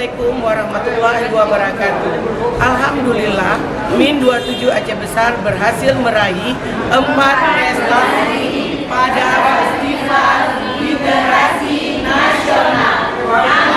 Assalamualaikum warahmatullahi wabarakatuh. Alhamdulillah, Min 27 Aceh Besar berhasil meraih 4 prestasi pada Festival Literasi Nasional.